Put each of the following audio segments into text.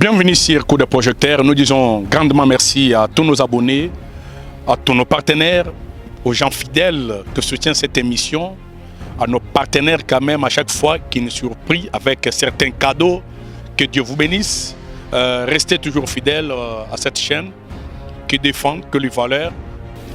Bienvenue sur Coup de Projecteur. Nous disons grandement merci à tous nos abonnés, à tous nos partenaires, aux gens fidèles qui soutiennent cette émission, à nos partenaires quand même à chaque fois qui nous surprennent avec certains cadeaux. Que Dieu vous bénisse. Restez toujours fidèles à cette chaîne qui défend que les valeurs.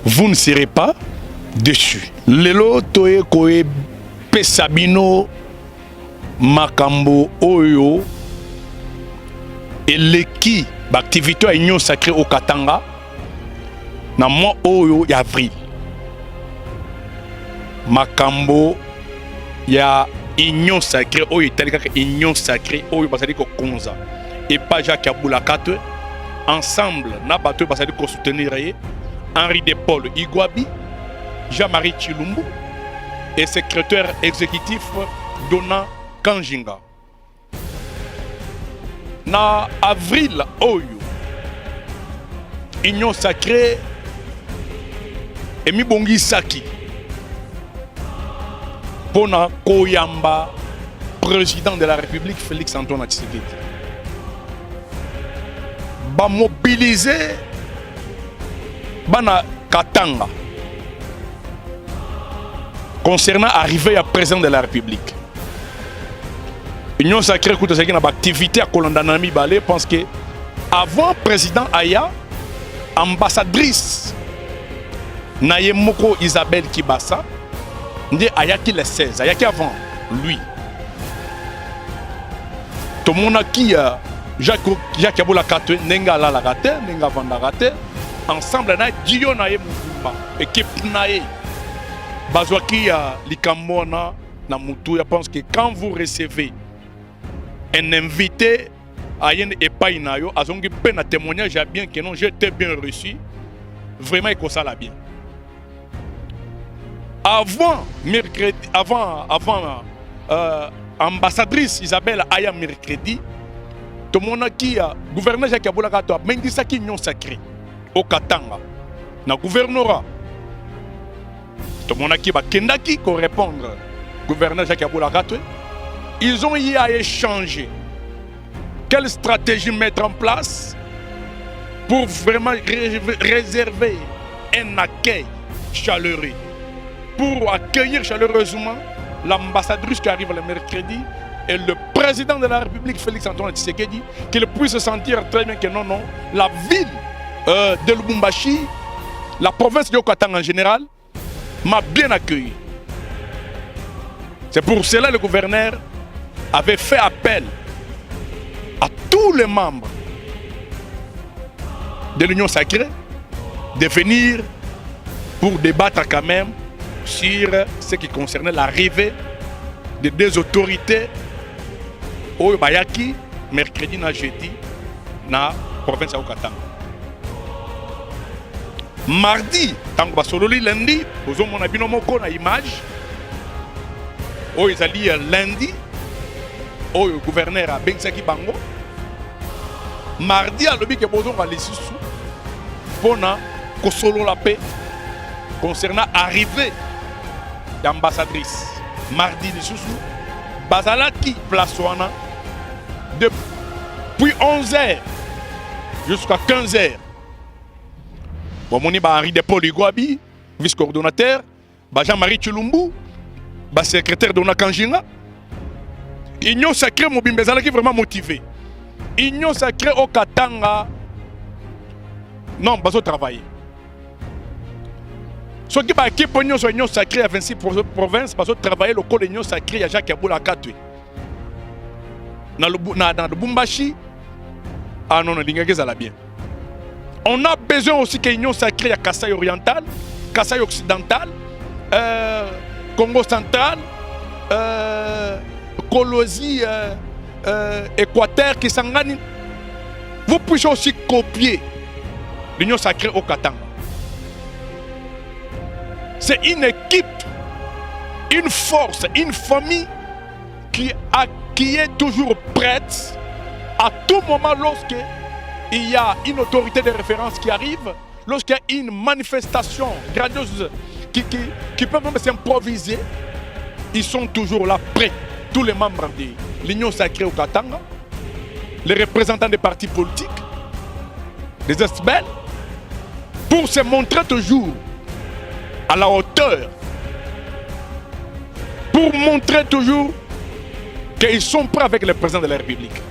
Vous ne serez pas déçus. Lelo toe koe pesabino makambo oyo eleki l'activité à union sacrée au Katanga na mois oyo ya avril. Makambo ya union sacrée oyo italika union sacrée oyo basali ko konza et pas Jacques Aboulakate ensemble na bateau basali ko soutenir Henri de Paul Igwabi, Jean-Marie Chilumbu et secrétaire exécutif Dona Kanjinga. Na avril oyo union sacrée emi bongi saki pona koyamba président de la République Félix Antoine Tshisekedi ba mobiliser bana Katanga concernant arrivée à président de la République. Union sacrée coûte ce qui n'a pas activité à Kolandanami Balé pense que avant président Aya ambassadrice Nayemoko Isabelle Kibasa ndi Aya qui le 16 Aya qui avant lui tout le monde qui Jacques Aboulakate nenga la rate nenga vanda rate ensemble na Dio Naye Mouba équipe Naye bazwaki ya likamona na mutu je pense que quand vous recevez un invité à une épaille nayo azongi pe na témoignage à bien que non j'étais bien reçu vraiment il ça la bien avant mercredi avant ambassadrice Isabelle Aya mercredi tout le monde qui a gouverneur Jacques Aboulakate mengisa ki union sacrée au Katanga na gouvernorat tout le monde qui va kendaki ko répondre gouverneur Jacques Aboulakate. Ils ont eu à échanger quelle stratégie mettre en place pour vraiment réserver un accueil chaleureux, pour accueillir chaleureusement l'ambassadrice qui arrive le mercredi et le président de la République Félix Antoine Tshisekedi, qu'il puisse se sentir très bien que non, la ville de Lubumbashi, la province de Katanga en général, m'a bien accueilli. C'est pour cela que le gouverneur avait fait appel à tous les membres de l'Union sacrée de venir pour débattre quand même sur ce qui concernait l'arrivée de deux autorités au Bayaki, mercredi na jeudi, na province de Katanga. Mardi, tant que Basololi lundi, vous avez mon abinomoko na image. Ils allaient lundi. Le gouverneur a Bensaki Bango. Mardi, à l'objet que nous avons les sous pour solo la paix concernant l'arrivée d'ambassadrice. Mardi, les sous Bazalaki place Wana depuis 11h jusqu'à 15h. Bon, mon Henri de Paul Igwabi, vice-coordonnateur, Jean-Marie Chilumbu, secrétaire de Kanjinga. Union sacrée Mobimbezala qui est vraiment motivé. Union sacrée au Katanga. Non, bazo travailler. Ce qui va équiper Union sacrée à 26 provinces, bazo travailler le code Union sacrée à Jacques Aboulakate. Dans le Bumbashi, ah non, non, bien. On a besoin aussi que l'Union sacrée à Kasaï oriental, Kasaï occidental, Congo central, Colosie, Équateur, Kisangani. Vous pouvez aussi copier l'Union sacrée au Katanga. C'est une équipe, une force, une famille qui est toujours prête à tout moment lorsqu'il y a une autorité de référence qui arrive, lorsqu'il y a une manifestation grandiose qui peut même s'improviser. Ils sont toujours là prêts, tous les membres de l'Union sacrée au Katanga, les représentants des partis politiques, des SBL, pour se montrer toujours à la hauteur, pour montrer toujours qu'ils sont prêts avec le président de la République.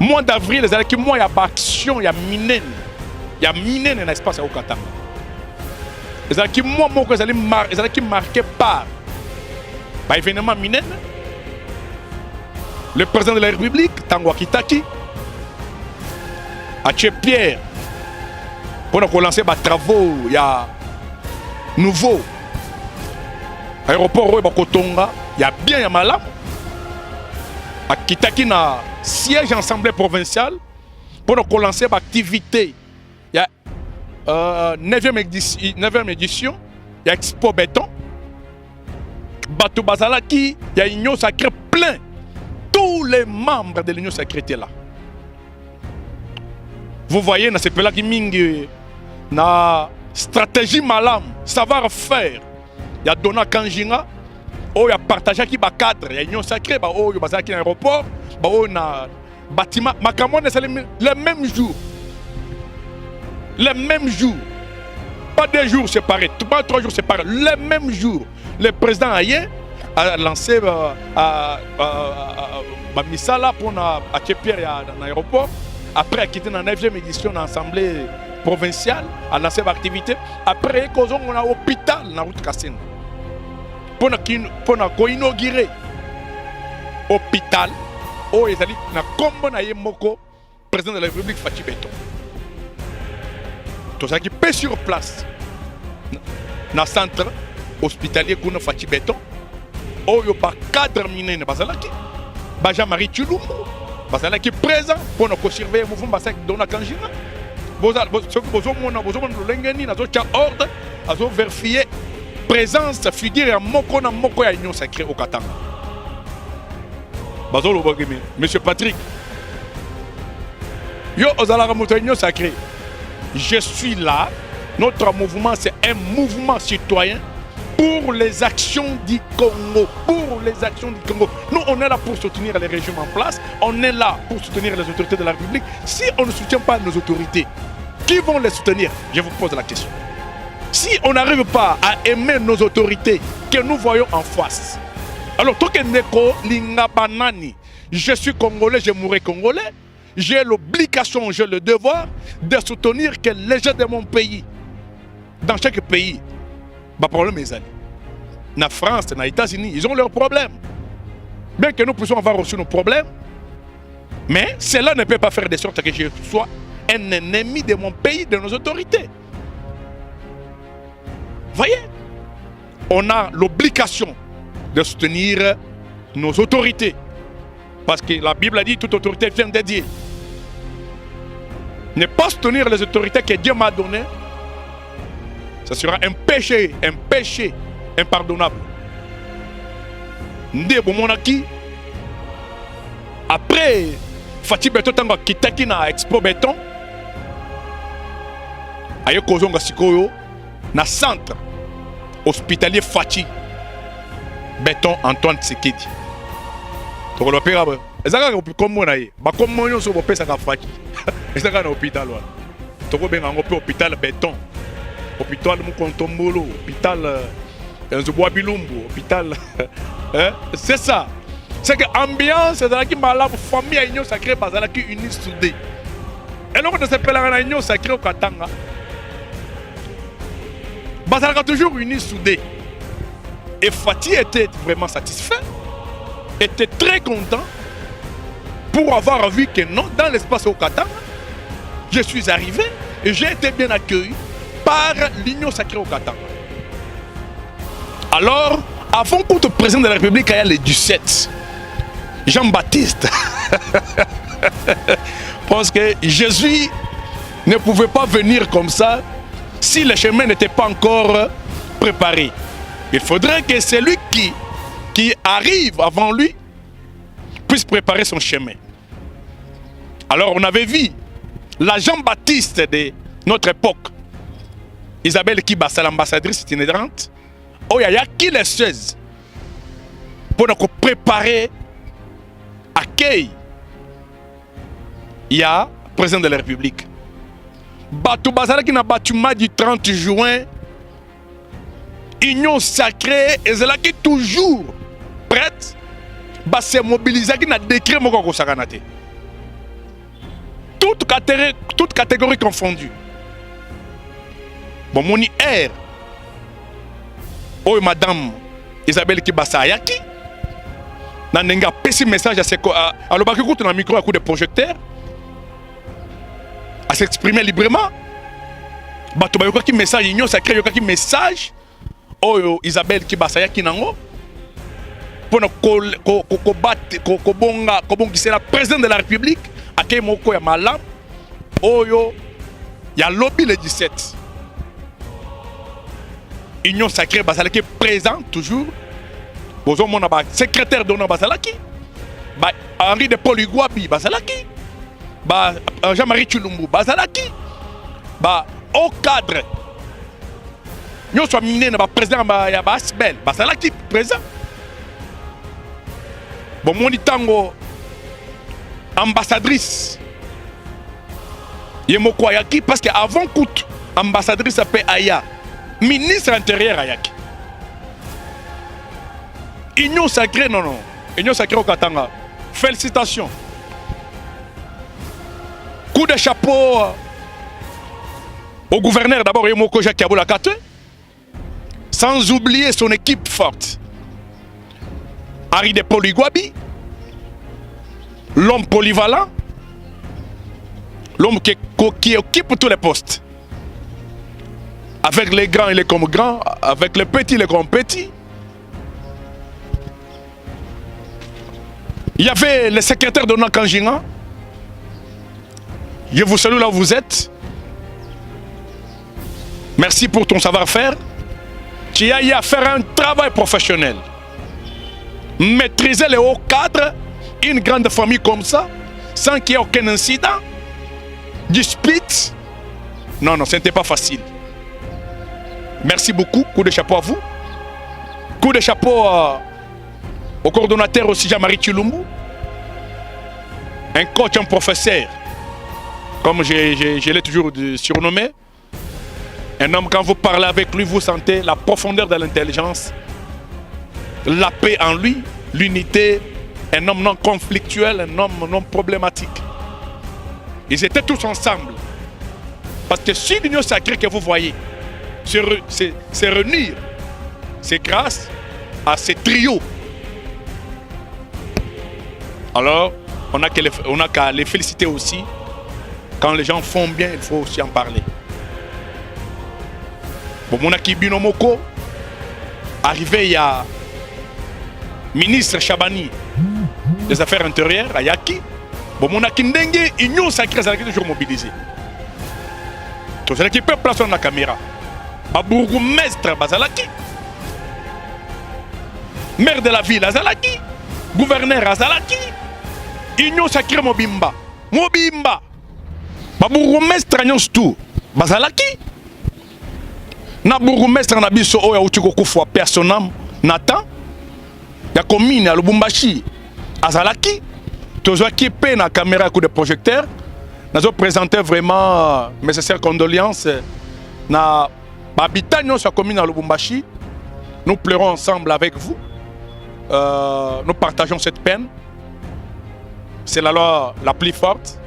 Mois d'avril, les années qui mois, il y a action, il y a minen. Il y a minen dans l'espace au Qatar. Les années qui mois, les années qui marqués par l'événement minen. Le président de la République, Tango Kitaki, a tué Pierre pour lancer des travaux. Il y a nouveau aéroport Kotonga. Il y a bien, il y a mal. A Kitaki na siège en assemblée provinciale pour lancer des activités. Il y a 9e édition, il y a Expo Béton. Bato Bazalaki, il y a Union Sacrée plein. Tous les membres de l'Union Sacrée étaient là. Vous voyez, dans ce pays-là, il y a stratégie malam, savoir-faire. Il y a Dona Kanjinga, il y a partagé qui cadre, il y a Union Sacrée, il y a un aéroport, il y a un bâtiment. Makamone, c'est le même jour. Le même jour. Pas 2 jours séparés, pas 3 jours séparés. Le même jour. Le président Aye a lancé Misala pour Pierre dans l'aéroport. Après, il a quitté dans la 9e édition de l'Assemblée provinciale, a lancé l'activité. Après, on a un hôpital dans la route Kasseng. Pour inaugurer l'hôpital, où il y a un Moko, président de la République Fachi Béton. Tout ça qui paie sur place. Dans le centre hospitalier qu'on a Fachi Béton. Oh, il y a un cadre minier de Jean-Marie Tchouloumou. Qui est présent pour nous surveiller le mouvement de la Kanjina. Vous avez ordre à vérifier la présence figure en Moko na Moko ya Union Sacrée au Katanga. Monsieur Patrick, yo ozala ramoto Union Sacrée. Je suis là. Notre mouvement, c'est un mouvement citoyen pour les actions du Congo. Pour les actions du Congo. Nous, on est là pour soutenir les régimes en place. On est là pour soutenir les autorités de la République. Si on ne soutient pas nos autorités, qui vont les soutenir? Je vous pose la question. Si on n'arrive pas à aimer nos autorités que nous voyons en face, alors, tout Neko Linga Banani, je suis congolais, je mourrai congolais. J'ai l'obligation, j'ai le devoir de soutenir que les gens de mon pays, dans chaque pays, le problème est là. En France, aux États-Unis, ils ont leurs problèmes. Bien que nous puissions avoir aussi nos problèmes, mais cela ne peut pas faire de sorte que je sois un ennemi de mon pays, de nos autorités. Voyez, on a l'obligation de soutenir nos autorités. Parce que la Bible a dit toute autorité vient de Dieu. Ne pas soutenir les autorités que Dieu m'a données, ce sera un péché impardonnable. Ndebo monaki. Après, Fachi Béton tango kitaki na Expo Béton. Ayo kozonga sikoyo na centre hospitalier Fachi Béton Antoine Tsekedi. Donc le père ezaka comme on aye ba comme on so pesa ka Fachi. Ezaka na hôpital wa. Toko benga ngope hôpital Béton. Hôpital Mukontombolo, hôpital Nzoboa Bilumbu, hôpital. C'est ça. C'est que l'ambiance de la famille à Union Sacrée bazala qui unie soudée. Et donc on s'appelle la Union Sacrée au Katanga. Bazala toujours unie soudée. Et Fatih était vraiment satisfait, était très content pour avoir vu que non, dans l'espace au Katanga, je suis arrivé et j'ai été bien accueilli par l'Union Sacrée au Katanga. Alors, avant qu'on te présente de la République, il y a le 17, Jean-Baptiste. Parce que Jésus ne pouvait pas venir comme ça si le chemin n'était pas encore préparé. Il faudrait que celui qui arrive avant lui puisse préparer son chemin. Alors, on avait vu la Jean-Baptiste de notre époque, Isabelle Kibasa, l'ambassadrice itinérante, oh, il y a qui les 16 pour nous préparer accueil il y a le président de la République. Batou Bazalaki na bâtiment du 30 juin, Union sacrée, et c'est là qui est toujours prête, à se mobiliser qui na décret moko saganate. Toute catégorie confondue. Bon, moni air. Oh, madame Isabelle Kibasa Yaki. Nanenga petit message à le bas qui un micro à coup de projecteur. À s'exprimer librement. Bato ba yoka ki message union sacré yoka ki message. Oh, Isabelle Kibasa Yaki nango. Pour ko battre ko bonga c'est la présidente de la République. Akei moko ya malam. Oyo ya lobby le 17. Union sacrée Bazalaki présent toujours. Bozo mona ba secrétaire d'honneur Bazalaki. Ba Henri de Paul Iguabi Bazalaki. Ba Jean-Marie Chulumbu Bazalaki. Ba au cadre. Nous sommes minés na ba président ba ya Basbel Bazalaki présent. Bon moni tango ambassadrice Yemoko Ayaki parce que avant coûte ambassadrice appelée Aya ministre intérieur Ayaki Union sacrée non Union sacrée au Katanga félicitations coup de chapeau au gouverneur d'abord Yemoko Jacques Aboula Kate sans oublier son équipe forte Henri de Paul Iguabi, l'homme polyvalent, l'homme qui occupe tous les postes. Avec les grands, il est comme grand, avec les petits, il est comme petit. Il y avait le secrétaire de Nakanjinga. Je vous salue là où vous êtes. Merci pour ton savoir-faire. Tu as eu à faire un travail professionnel. Maîtriser les hauts cadres, une grande famille comme ça, sans qu'il y ait aucun incident, dispute. Non, ce n'était pas facile. Merci beaucoup. Coup de chapeau à vous. Coup de chapeau au coordonnateur aussi Jean-Marie Chulumbu. Un coach, un professeur, comme je l'ai toujours surnommé. Un homme, quand vous parlez avec lui, vous sentez la profondeur de l'intelligence. La paix en lui, l'unité, un homme non conflictuel, un homme non problématique. Ils étaient tous ensemble. Parce que si l'union sacrée que vous voyez se réunir, c'est grâce à ces trios. Alors, on n'a qu'à les féliciter aussi. Quand les gens font bien, il faut aussi en parler. Bon, mon Akibino Moko, arrivé il y a ministre Chabani des Affaires intérieures, Ayaki, bon, mon Akindenge, Union sacrée, ça a toujours mobilisé. Tout ça qui peut placer la caméra. Bourgmestre Bazalaki, maire de la ville Azalaki, gouverneur Azalaki, Union sacrée Mobimba. Bourgmestre Nyonstu Bazalaki, na bourgmestre na biso oya utiko kufwa personnel Nathan. Il y a commune à Lubumbashi, à Zalaki, tous qui paient la caméra à coup de projecteur. Nous avons présenté vraiment mes sincères condoléances à l'habitant de la commune à Lubumbashi. Nous pleurons ensemble avec vous. Nous partageons cette peine. C'est la loi la plus forte.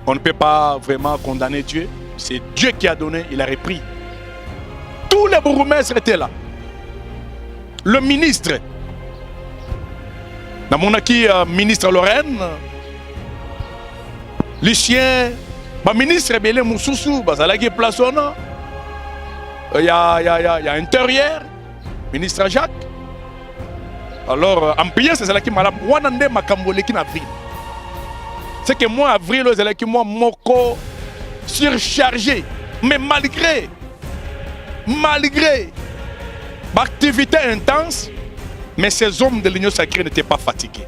On ne peut pas vraiment condamner Dieu. C'est Dieu qui a donné, il a repris. Tous les bourgmestres étaient là. Le ministre, dans mon acquis, ministre Lorraine, Lucien, le ministre Belé Moussoussou, Bazalaki Plasona, il y a intérieur, ministre Jacques. Alors, en prière, c'est cela qui m'a dit, Wanande Makambole qui n'a vu. C'est que moi, avril, c'est qui moi, moko surchargé. Mais malgré l'activité intense, mais ces hommes de l'Union sacrée n'étaient pas fatigués.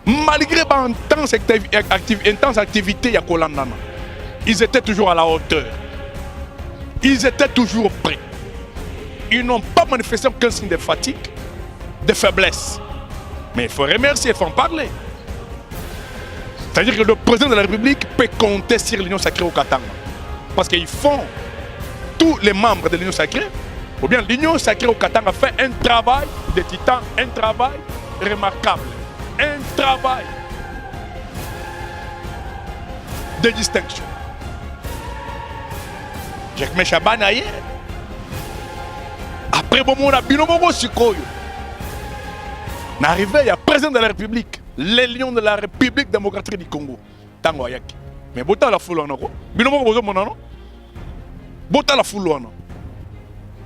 Malgré l'intense activité, ils étaient toujours à la hauteur. Ils étaient toujours prêts. Ils n'ont pas manifesté aucun signe de fatigue, de faiblesse. Mais il faut remercier, il faut en parler. C'est-à-dire que le président de la République peut compter sur l'Union sacrée au Katanga. Parce qu'ils font, tous les membres de l'Union sacrée, ou bien l'Union sacrée au Katanga fait un travail de titan, un travail remarquable, un travail de distinction. Jacques Chabanaye, après bon moment, Binomogo Sikoyo, n'arrivait, il y a président de la République, les lions de la République démocratique du Congo, Tango Ayaki. Mais Bota la foule en oro, Binomogo Bozo Monano, Bota la foule en oro.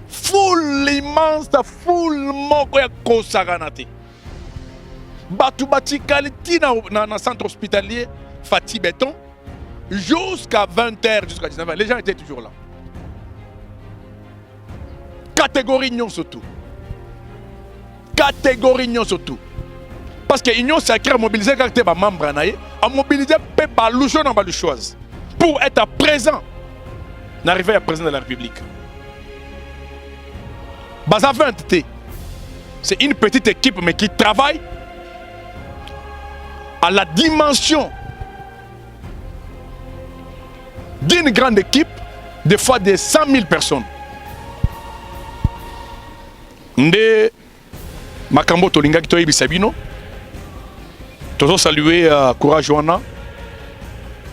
Foule immense, foule moko ya Kosaganate. Batu Batikali dans le centre hospitalier, Fatih Béton, jusqu'à 20h, jusqu'à 19h, les gens étaient toujours là. Catégorie Union surtout. Catégorie Union surtout. Parce que l'Union sacrée a mobilisé les membres, a mobilisé les balouchons dans les choses pour être présent, n'arriver à président de la République. C'est une petite équipe mais qui travaille à la dimension d'une grande équipe, des fois de 100 000 personnes. Nde Makambo Tolingaki Toyebi Sabino. Toujours saluer Courage Wana.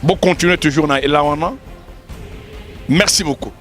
Bon continuer toujours na Elawana. Merci beaucoup.